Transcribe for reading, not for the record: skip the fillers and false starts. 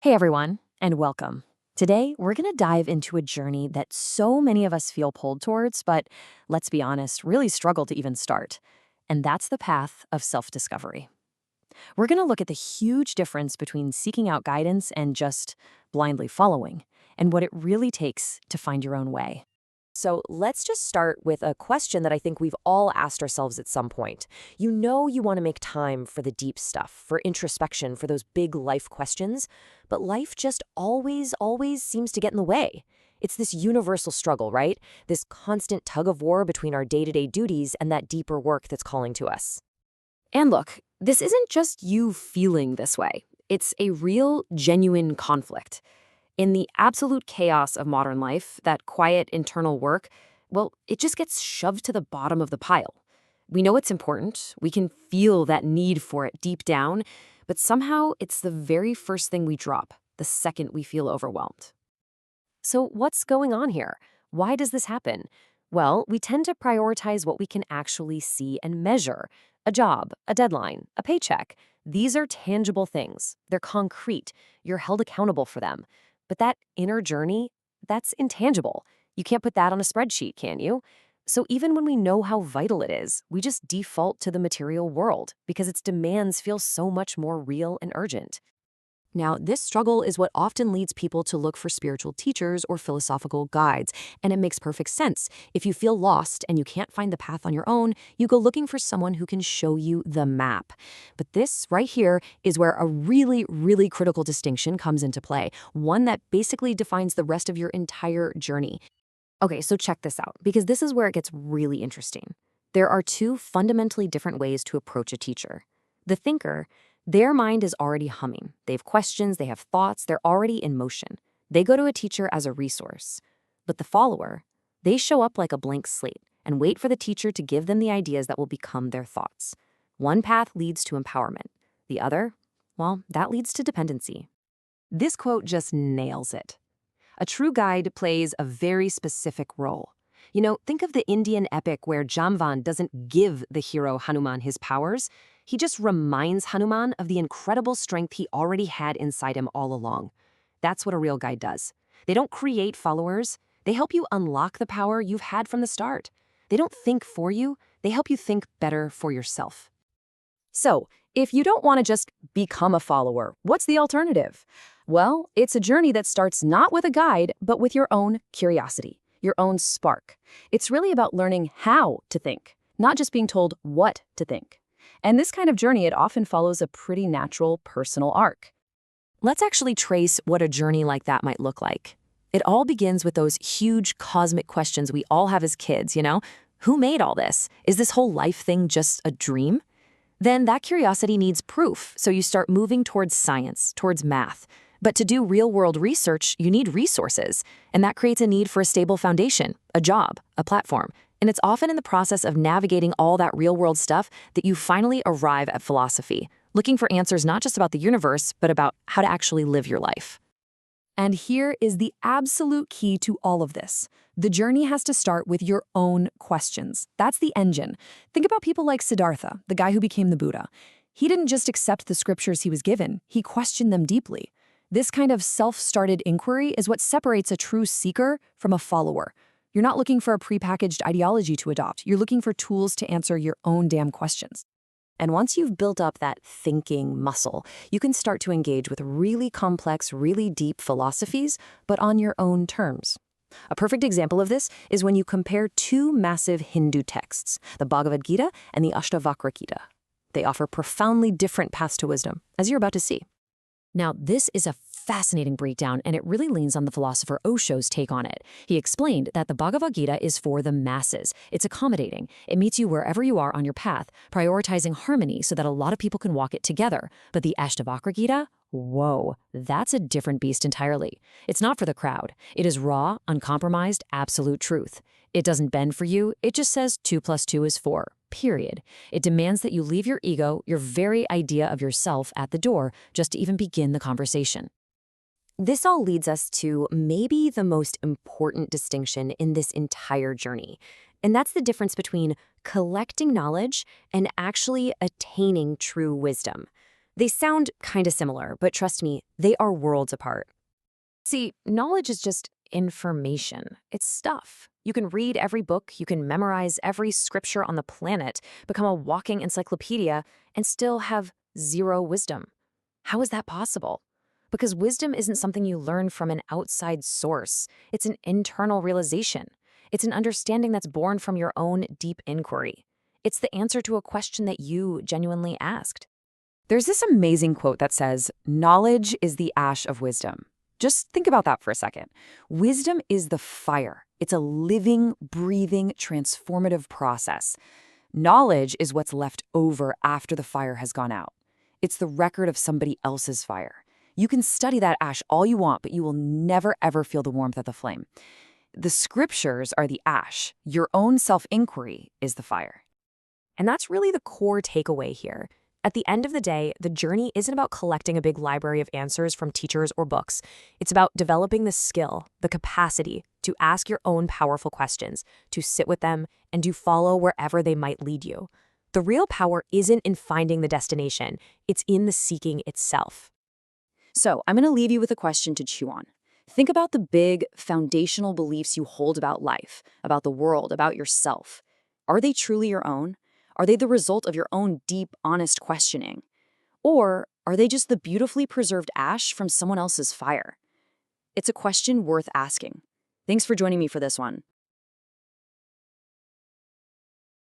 Hey everyone, and welcome. Today, we're going to dive into a journey that so many of us feel pulled towards, but let's be honest, really struggle to even start. And that's the path of self discovery. We're going to look at the huge difference between seeking out guidance and just blindly following, and what it really takes to find your own way. So let's just start with a question that I think we've all asked ourselves at some point. You know you want to make time for the deep stuff, for introspection, for those big life questions, but life just always seems to get in the way. It's this universal struggle, right? This constant tug of war between our day-to-day duties and that deeper work that's calling to us. And look, this isn't just you feeling this way. It's a real, genuine conflict. In the absolute chaos of modern life, that quiet internal work, well, it just gets shoved to the bottom of the pile. We know it's important, we can feel that need for it deep down, but somehow it's the very first thing we drop, the second we feel overwhelmed. So what's going on here? Why does this happen? Well, we tend to prioritize what we can actually see and measure. A job, a deadline, a paycheck. These are tangible things. They're concrete. You're held accountable for them. But that inner journey, that's intangible. You can't put that on a spreadsheet, can you? So even when we know how vital it is, we just default to the material world because its demands feel so much more real and urgent. Now, this struggle is what often leads people to look for spiritual teachers or philosophical guides, and it makes perfect sense. If you feel lost and you can't find the path on your own, you go looking for someone who can show you the map. But this right here is where a really critical distinction comes into play, one that basically defines the rest of your entire journey. Okay, so check this out, because this is where it gets really interesting. There are two fundamentally different ways to approach a teacher. The thinker, their mind is already humming. They have questions, they have thoughts, they're already in motion. They go to a teacher as a resource. But the follower, they show up like a blank slate and wait for the teacher to give them the ideas that will become their thoughts. One path leads to empowerment. The other, well, that leads to dependency. This quote just nails it. A true guide plays a very specific role. You know, think of the Indian epic where Jamvan doesn't give the hero Hanuman his powers. He just reminds Hanuman of the incredible strength he already had inside him all along. That's what a real guide does. They don't create followers. They help you unlock the power you've had from the start. They don't think for you. They help you think better for yourself. So, if you don't want to just become a follower, what's the alternative? Well, it's a journey that starts not with a guide, but with your own curiosity, your own spark. It's really about learning how to think, not just being told what to think. And this kind of journey, it often follows a pretty natural personal arc. Let's actually trace what a journey like that might look like. It all begins with those huge cosmic questions we all have as kids, you know? Who made all this? Is this whole life thing just a dream? Then that curiosity needs proof, so you start moving towards science, towards math. But to do real-world research, you need resources, and that creates a need for a stable foundation, a job, a platform. And it's often in the process of navigating all that real-world stuff that you finally arrive at philosophy, looking for answers not just about the universe, but about how to actually live your life. And here is the absolute key to all of this. The journey has to start with your own questions. That's the engine. Think about people like Siddhartha, the guy who became the Buddha. He didn't just accept the scriptures he was given, he questioned them deeply. This kind of self-started inquiry is what separates a true seeker from a follower. You're not looking for a prepackaged ideology to adopt. You're looking for tools to answer your own damn questions. And once you've built up that thinking muscle, you can start to engage with really complex, really deep philosophies, but on your own terms. A perfect example of this is when you compare two massive Hindu texts, the Bhagavad Gita and the Ashtavakra Gita. They offer profoundly different paths to wisdom, as you're about to see. Now, this is a fascinating breakdown, and it really leans on the philosopher Osho's take on it. He explained that the Bhagavad Gita is for the masses. It's accommodating. It meets you wherever you are on your path, prioritizing harmony so that a lot of people can walk it together. But the Ashtavakra Gita, whoa, that's a different beast entirely. It's not for the crowd. It is raw, uncompromised, absolute truth. It doesn't bend for you. It just says 2 + 2 is 4. Period. It demands that you leave your ego, your very idea of yourself, at the door just to even begin the conversation. This all leads us to maybe the most important distinction in this entire journey, and that's the difference between collecting knowledge and actually attaining true wisdom. They sound kind of similar, but trust me, they are worlds apart. See, knowledge is just information. It's stuff. You can read every book, you can memorize every scripture on the planet, become a walking encyclopedia, and still have zero wisdom. How is that possible? Because wisdom isn't something you learn from an outside source. It's an internal realization. It's an understanding that's born from your own deep inquiry. It's the answer to a question that you genuinely asked. There's this amazing quote that says, "Knowledge is the ash of wisdom." Just think about that for a second. Wisdom is the fire. It's a living, breathing, transformative process. Knowledge is what's left over after the fire has gone out. It's the record of somebody else's fire. You can study that ash all you want, but you will never ever feel the warmth of the flame. The scriptures are the ash. Your own self-inquiry is the fire. And that's really the core takeaway here. At the end of the day, the journey isn't about collecting a big library of answers from teachers or books. It's about developing the skill, the capacity to ask your own powerful questions, to sit with them, and to follow wherever they might lead you. The real power isn't in finding the destination, it's in the seeking itself. So, I'm going to leave you with a question to chew on. Think about the big, foundational beliefs you hold about life, about the world, about yourself. Are they truly your own? Are they the result of your own deep, honest questioning? Or are they just the beautifully preserved ash from someone else's fire? It's a question worth asking. Thanks for joining me for this one.